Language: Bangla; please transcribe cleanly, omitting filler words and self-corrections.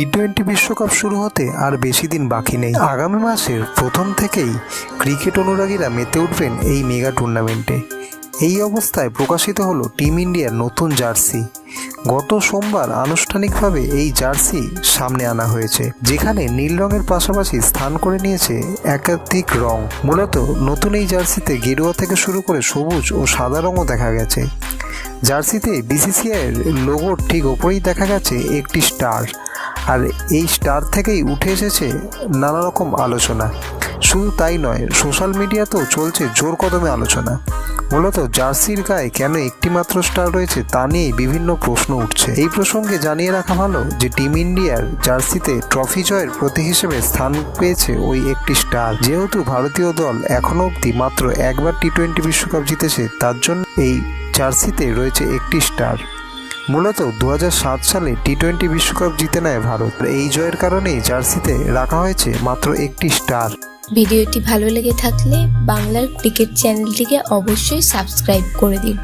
টি-20 বিশ্বকাপ শুরু হতে আর বেশি দিন বাকি নেই। আগামী মাসের প্রথম থেকেই ক্রিকেট অনুরাগীরা মেতে উঠবেন এই মেগা টুর্নামেন্টে। এই অবস্থায় প্রকাশিত হলো টিম ইন্ডিয়ার নতুন জার্সি। গত সোমবার আনুষ্ঠানিকভাবে এই জার্সি সামনে আনা হয়েছে, যেখানে নীল রঙের পাশাপাশি স্থান করে নিয়েছে একাধিক রং। মূলত নতুন এই জার্সিতে গেরুয়া থেকে শুরু করে সবুজ ও সাদা রঙও দেখা গেছে। জার্সিতে বিসিসিআইয়ের লোগোর ঠিক ওপরেই দেখা গেছে একটি স্টার, আর এই স্টার থেকেই উঠে এসেছে নানা রকম আলোচনা। শুধু তাই নয়, সোশ্যাল মিডিয়াতেও চলছে জোর কদমে আলোচনা। মূলত জার্সির গায়ে কেন একটি মাত্র স্টার রয়েছে তা নিয়ে বিভিন্ন প্রশ্ন উঠছে। এই প্রসঙ্গে জানিয়ে রাখা ভালো যে টিম ইন্ডিয়ার জার্সিতে ট্রফি জয়ের প্রতীক হিসেবে স্থান পেয়েছে ওই একটি স্টার। যেহেতু ভারতীয় দল এখনও অবধি মাত্র একবার টি-20 বিশ্বকাপ জিতেছে, তার জন্য এই জার্সিতে রয়েছে একটি স্টার। মূলত 2007 সালে টি-20 বিশ্বকাপ জিতে নেয় ভারত। এই জয়ের কারণেই জার্সিতে রাখা হয়েছে মাত্র একটি স্টার। ভিডিওটি ভালো লেগে থাকলে বাংলার ক্রিকেট চ্যানেলটিকে অবশ্যই সাবস্ক্রাইব করে দিন।